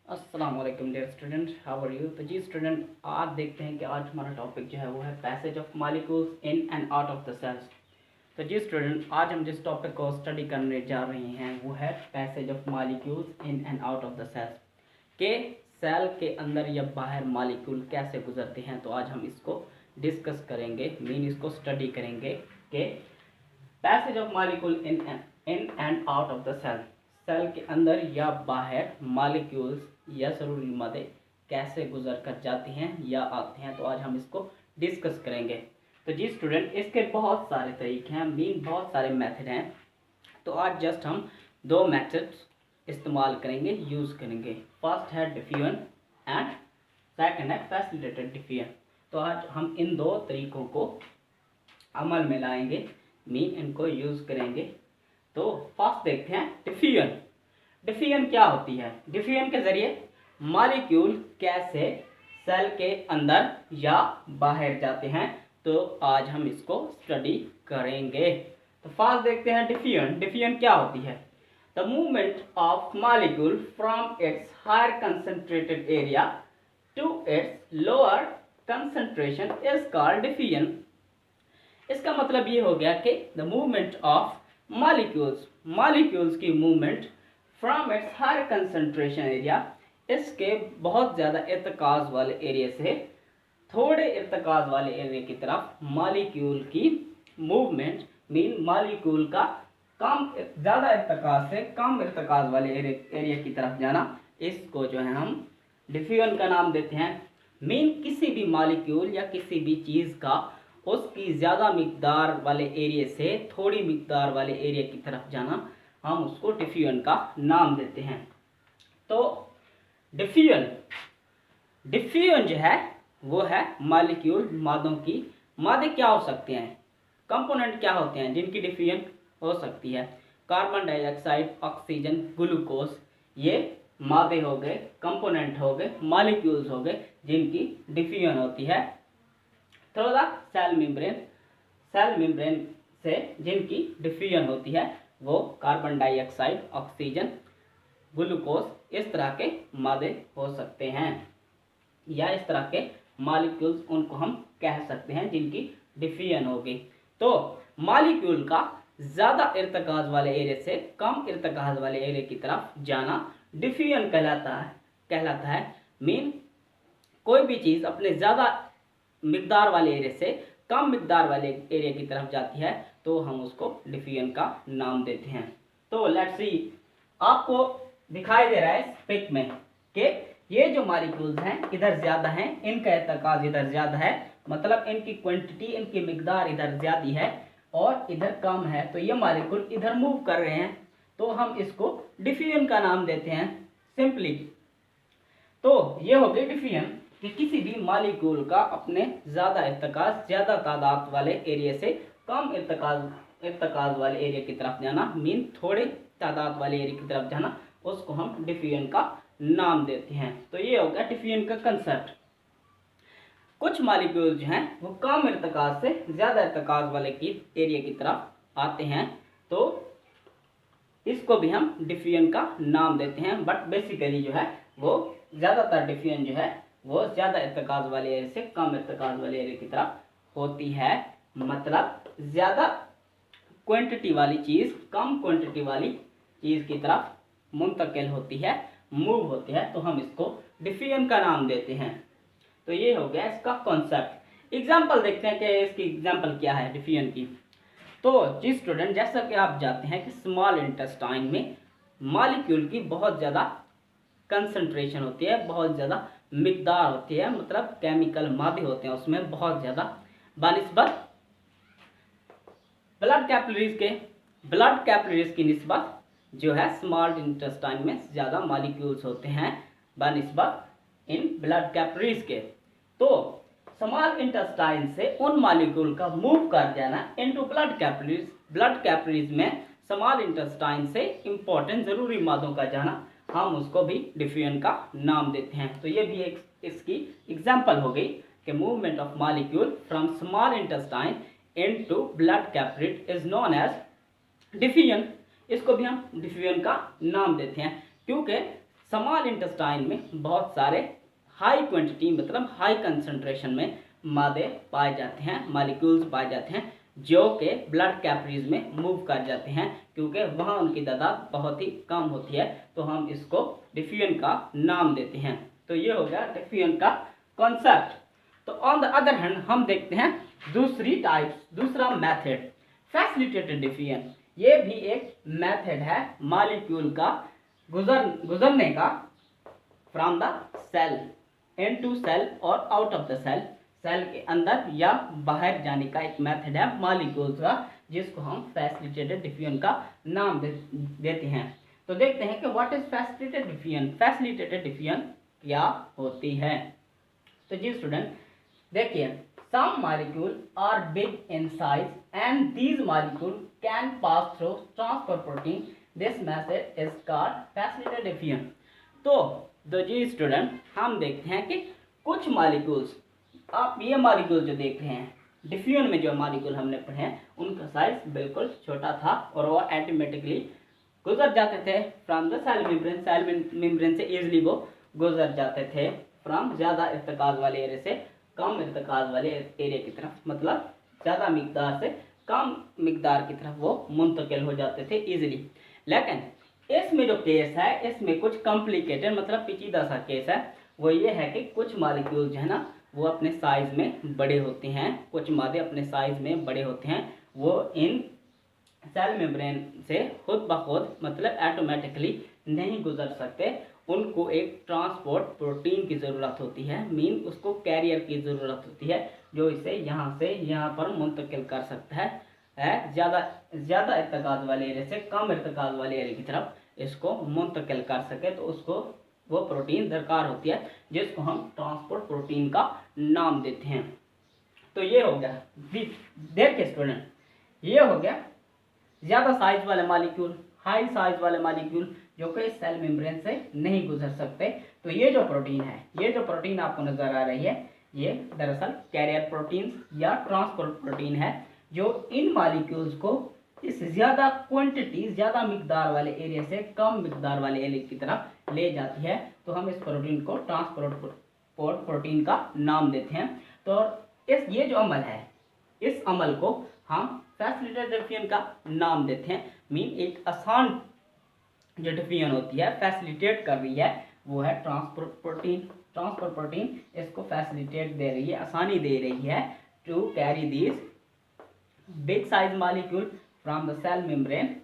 अस्सलाम वालेकुम dear student, how are you. तो जी स्टूडेंट, आज देखते हैं कि आज हमारा टॉपिक जो है वो है passage of molecules in and out of the cells. तो जी स्टूडेंट, आज हम जिस टॉपिक को स्टडी करने जा रहे हैं वो है passage of molecules in and out of the cells, के सेल के अंदर या बाहर मॉलिक्यूल कैसे गुजरते हैं। तो आज हम इसको डिस्कस करेंगे, इसको स्टडी करेंगे कि passage of molecule in and out of the cell, cell के अंदर या बाहर मॉलिक्यूल्स या ज़रूरी मादे कैसे गुजर कर जाती हैं या आते हैं। तो आज हम इसको डिस्कस करेंगे। तो जी स्टूडेंट, इसके बहुत सारे तरीके हैं, बहुत सारे मेथड हैं। तो आज जस्ट हम दो मेथड्स इस्तेमाल करेंगे, यूज़ करेंगे। फर्स्ट है डिफ्यूजन एंड सेकंड है फैसिलिटेटेड डिफ्यूजन। तो आज हम इन दो तरीकों को अमल में लाएंगे, इनको यूज़ करेंगे। तो फर्स्ट देखते हैं डिफ्यूजन। डिफ्यूजन क्या होती है? डिफ्यूजन के जरिए मॉलिक्यूल कैसे सेल के अंदर या बाहर जाते हैं। तो आज हम इसको स्टडी करेंगे। तो फर्स्ट देखते हैं डिफ्यूजन। डिफ्यूजन क्या होती है? The movement of molecule from its higher concentrated area to its lower concentration is called diffusion. इसका मतलब ये हो गया कि द मूवमेंट ऑफ मॉलिक्यूल्स की movement from its higher concentration area, इसके बहुत ज़्यादा इर्तिकाज़ वाले एरिया से थोड़े इर्तिकाज़ वाले एरिया की तरफ मॉलिक्यूल की मूवमेंट मॉलिक्यूल का ज़्यादा इर्तिकाज़ से कम इर्तिकाज़ वाले एरिया की तरफ जाना, इसको जो है हम डिफ्यूजन का नाम देते हैं। किसी भी मॉलिक्यूल या किसी भी चीज़ का उसकी ज़्यादा मिकदार वाले एरिया से थोड़ी मिकदार वाले एरिया की तरफ जाना, हम उसको डिफ्यूजन का नाम देते हैं। तो डिफ्यूजन जो है वो है मॉलिक्यूल मादे क्या हो सकते हैं, कंपोनेंट क्या होते हैं जिनकी डिफ्यूजन हो सकती है। कार्बन डाइऑक्साइड, ऑक्सीजन, ग्लूकोज, ये मादे हो गए, कंपोनेंट हो गए, मॉलिक्यूल्स हो गए जिनकी डिफ्यूजन होती है थ्रू द सेल मेम्ब्रेन से जिनकी डिफ्यूजन होती है वो कार्बन डाइऑक्साइड, ऑक्सीजन, ग्लूकोज, इस तरह के मादे हो सकते हैं या इस तरह के मॉलिक्यूल्स, उनको हम कह सकते हैं जिनकी डिफ्यूजन होगी। तो मॉलिक्यूल का ज़्यादा इर्तिकाज़ वाले एरिया से कम इर्तिकाज़ वाले एरिया की तरफ जाना डिफ्यूजन कहलाता है। कोई भी चीज़ अपने ज़्यादा मिकदार वाले एरिया से कम मिकदार वाले एरिया की तरफ जाती है तो हम उसको डिफ्यूजन का नाम देते हैं। तो लेट्स सी, आपको दिखाई दे रहा है इस पिक में कि ये जो मॉलिक्यूल्स हैं इधर ज़्यादा हैं, इनका इर्तिकाज़ इधर ज़्यादा है, मतलब इनकी क्वांटिटी, इनकी मिकदार इधर ज़्यादा है और इधर कम है। तो ये मॉलिक्यूल इधर मूव कर रहे हैं तो हम इसको डिफ्यूजन का नाम देते हैं सिंपली। तो ये हो गई डिफ्यूजन कि किसी भी मॉलिक्यूल का अपने ज़्यादा इर्तिकाज़, ज़्यादा तादाद वाले एरिया से कम इर्तिकाज़ वाले एरिया की तरफ जाना, थोड़े तादाद वाले एरिया की तरफ जाना, उसको हम डिफ्यूजन का नाम देते हैं। तो ये हो गया डिफ्यूजन का कंसेप्ट। कुछ मॉलिक्यूल जो हैं वो कम इर्तिकाज़ से ज़्यादा इर्तिकाज़ वाले एरिया की तरफ आते हैं तो इसको भी हम डिफ्यूजन का नाम देते हैं। बट बेसिकली जो है वो ज़्यादातर डिफ्यूजन जो है वो ज़्यादा इर्तिकाज़ वाले एरिया से कम इर्तिकाज़ वाले एरिया की तरफ होती है, मतलब ज़्यादा क्वांटिटी वाली चीज़ कम क्वांटिटी वाली चीज़ की तरफ मुंतकिल होती है, मूव होती है, तो हम इसको डिफ्यूजन का नाम देते हैं। तो ये हो गया इसका कॉन्सेप्ट। एग्जाम्पल देखते हैं कि इसकी एग्जाम्पल क्या है डिफ्यूजन की। तो जी स्टूडेंट, जैसा कि आप जानते हैं कि स्मॉल इंटेस्टाइन में मॉलिक्यूल की बहुत ज़्यादा कंसंट्रेशन होती है, बहुत ज़्यादा मिकदार होती है, मतलब केमिकल मादे होते हैं उसमें बहुत ज़्यादा बनिस्बत ब्लड कैपिलरीज की निस्बत जो है स्मॉल इंटेस्टाइन में ज़्यादा मॉलिक्यूल्स होते हैं बनिस्बत इन ब्लड कैपिलरीज के। तो स्मॉल इंटेस्टाइन से उन मॉलिक्यूल का मूव कर जाना इनटू ब्लड कैपिलरीज में स्मॉल इंटेस्टाइन से इंपॉर्टेंट ज़रूरी मादों का जाना, हम उसको भी डिफ्यूजन का नाम देते हैं। तो ये भी एक इसकी एग्जाम्पल हो गई कि movement of molecule from small intestine into blood capillary is known as diffusion. इसको भी हम डिफ्यूजन का नाम देते हैं क्योंकि स्मॉल इंटेस्टाइन में बहुत सारे हाई क्वांटिटी मतलब हाई कंसंट्रेशन में मादे पाए जाते हैं, मॉलिक्यूल्स पाए जाते हैं जो कि ब्लड कैपिलरीज में मूव कर जाते हैं, क्योंकि वहाँ उनकी तादाद बहुत ही कम होती है। तो हम इसको डिफ्यूजन का नाम देते हैं। तो ये हो गया डिफ्यूजन का कॉन्सेप्ट। तो ऑन द अदर हैंड हम देखते हैं दूसरा मेथड फैसिलिटेटेड डिफ्यूजन। ये भी एक मेथड है मॉलिक्यूल का गुजरने का from the cell into cell और out of the cell, cell के अंदर या बाहर जाने का एक मेथड है मॉलिक्यूल्स का, जिसको हम फैसिलिटेटेड डिफ्यूजन का नाम देते हैं। तो देखते हैं कि what is facilitated diffusion. Facilitated diffusion क्या होती है। तो जी स्टूडेंट देखिए, some molecule are big in size and these molecule can pass through transport protein, this method is called facilitated diffusion. तो जी स्टूडेंट हम देखते हैं कि कुछ मॉलिक्यूल्स, आप ये मॉलिक्यूल जो देख रहे हैं डिफ्यूजन में जो मॉलिक्यूल हमने पढ़े हैं उनका साइज बिल्कुल छोटा था और वो ऑटोमेटिकली गुजर जाते थे from the cell membrane. Cell membrane से इजीली वो गुजर जाते थे फ्रॉम ज़्यादा इर्तिकाज वाले एरिया से कम इर्तिकाज वाले एरिया की तरफ, मतलब ज़्यादा मिकदार से कम मिकदार की तरफ वो मुंतकिल हो जाते थे इजीली। लेकिन इसमें जो केस है इसमें कुछ कॉम्प्लिकेटेड मतलब पेचीदा सा केस है। वो ये है कि कुछ मॉलिक्यूल जो है ना वो अपने साइज में बड़े होते हैं, कुछ मादे अपने साइज में बड़े होते हैं, वो इन सेल मेम्ब्रेन से खुद ब खुद मतलब ऑटोमेटिकली नहीं गुजर सकते। उनको एक ट्रांसपोर्ट प्रोटीन की ज़रूरत होती है, मीन उसको कैरियर की ज़रूरत होती है जो इसे यहाँ से यहाँ पर मुंतकिल कर सकता है ज़्यादा इर्तिकाज वाले एरिया से कम इर्तिकाज वाले एरिया की तरफ इसको मुंतकिल कर सके। तो उसको वो प्रोटीन दरकार होती है जिसको हम ट्रांसपोर्ट प्रोटीन का नाम देते हैं। तो ये हो गया, देखिए स्टूडेंट, ये हो गया ज़्यादा साइज वाले मॉलिक्यूल, हाई साइज वाले मॉलिक्यूल जो कि सेल मेम्ब्रेन से नहीं गुजर सकते। तो ये जो प्रोटीन है, ये जो प्रोटीन आपको नजर आ रही है, ये दरअसल कैरियर प्रोटीन या ट्रांसपोर्ट प्रोटीन है जो इन मॉलिक्यूल्स को इस ज़्यादा क्वांटिटी ज़्यादा मिकदार वाले एरिया से कम मिकदार वाले एरिया की तरफ ले जाती है। तो हम इस प्रोटीन को ट्रांसपोर्ट प्रोटीन का नाम देते हैं। तो ये जो अमल है, इस अमल को हम फैसिलिटेटेड डिफ्यूजन का नाम देते हैं। मीन एक आसान जो डिफ्यूजन होती है फैसिलिटेट कर रही है वो है ट्रांसपोर्ट प्रोटीन इसको फैसिलिटेट दे रही है, आसानी दे रही है to carry these big size molecule from the cell membrane.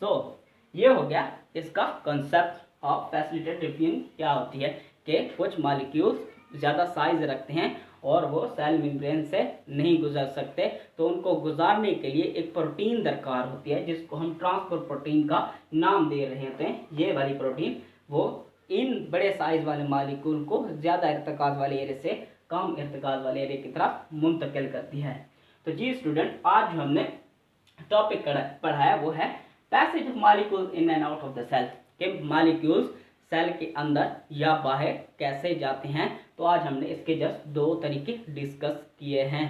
So ये हो गया इसका कंसेप्ट ऑफ फैसिलिटेटेड डिफ्यूजन क्या होती है कि कुछ मॉलिक्यूल्स ज़्यादा साइज रखते हैं और वो सेल मेम्ब्रेन से नहीं गुजर सकते, तो उनको गुजारने के लिए एक प्रोटीन दरकार होती है जिसको हम ट्रांसपोर्ट प्रोटीन का नाम दे रहे होते हैं। ये वाली प्रोटीन वो इन बड़े साइज वाले मॉलिक्यूल को ज़्यादा इर्तिकाज वाले एरिया से कम इर्तिकाज वाले एरिया की तरफ मुंतकिल करती है। तो जी स्टूडेंट, आज जो हमने टॉपिक पढ़ाया वो है passage of molecules in and out of the cell, कि मॉलिक्यूल्स सेल के अंदर या बाहर कैसे जाते हैं। तो आज हमने इसके जस्ट दो तरीके डिस्कस किए हैं।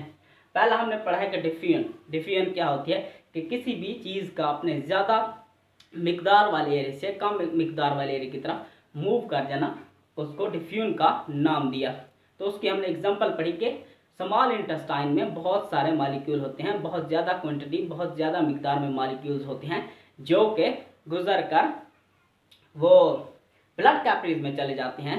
पहला हमने पढ़ा है कि डिफ्यूजन क्या होती है कि किसी भी चीज़ का अपने ज़्यादा मिकदार वाले एरिया से कम मिकदार वाले एरिया की तरफ मूव कर जाना, उसको डिफ्यूजन का नाम दिया। तो उसकी हमने एग्जांपल पढ़ी कि स्मॉल इंटेस्टाइन में बहुत सारे मॉलिक्यूल होते हैं, बहुत ज़्यादा क्वांटिटी बहुत ज़्यादा मिकदार में मॉलिक्यूल्स होते हैं जो कि गुजर कर वो ब्लड कैपिलरीज में चले जाते हैं,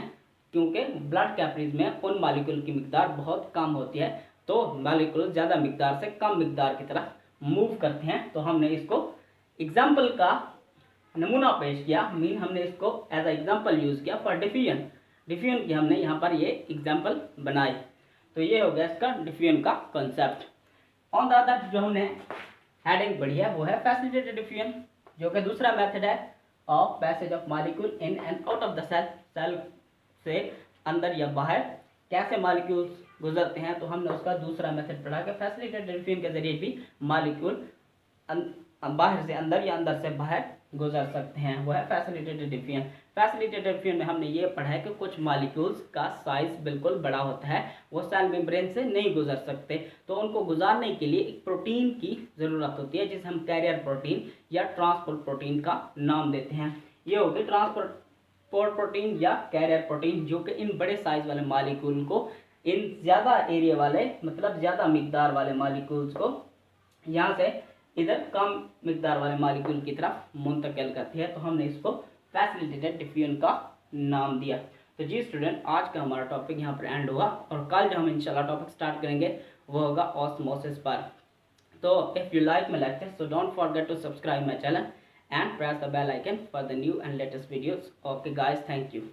क्योंकि ब्लड कैपिलरीज में उन मॉलिक्यूल की मिकदार बहुत कम होती है। तो मॉलिक्यूल ज़्यादा मिकदार से कम मिकदार की तरफ मूव करते हैं। तो हमने इसको एग्जाम्पल का नमूना पेश किया, मीन हमने इसको एज ए एग्जाम्पल यूज़ किया फॉर डिफ्यूजन की हमने यहाँ पर ये एग्जाम्पल बनाई। तो ये हो गया इसका डिफ्यूजन का कॉन्सेप्ट। ऑन द अदर जो हमने हेडिंग पढ़ी है वो है फैसिलिटेटेड डिफ्यूजन, जो कि दूसरा मेथड है of passage of molecule in and out of the cell, cell से अंदर या बाहर कैसे मॉलिक्यूल्स गुजरते हैं। तो हमने उसका दूसरा मेथड पढ़ा कि फैसिलिटेटेड डिफ्यूजन के जरिए भी मॉलिक्यूल बाहर से अंदर या अंदर से बाहर गुजर सकते हैं, वो है फैसिलिटेटेड डिफ्यूजन। फैसिलिटेटेड डिफ्यूजन में हमने ये पढ़ा है कि कुछ मॉलिक्यूल्स का साइज बिल्कुल बड़ा होता है, वो सेल मेम्ब्रेन से नहीं गुजर सकते, तो उनको गुजारने के लिए एक प्रोटीन की ज़रूरत होती है जिसे हम कैरियर प्रोटीन या ट्रांसपोर्ट प्रोटीन का नाम देते हैं। ये हो गई पोर प्रोटीन या कैरियर प्रोटीन, जो कि इन बड़े साइज वाले मालिक्यूल को, इन ज़्यादा एरिया वाले मतलब ज़्यादा मिकदार वाले मालिक्यूल्स को यहाँ से इधर कम मिकदार वाले मालिक्यूल की तरफ मुंतकिल करती है। तो हमने इसको फैसिलिटेटेड डिफ्यूजन का नाम दिया। तो जी स्टूडेंट, आज का हमारा टॉपिक यहाँ पर एंड हुआ और कल जो हम इंशाल्लाह टॉपिक स्टार्ट करेंगे वो होगा ऑस्मोसिस पर। तो if you like my lecture, so don't forget to subscribe my channel and press the bell icon for the new and latest videos. Okay guys, thank you.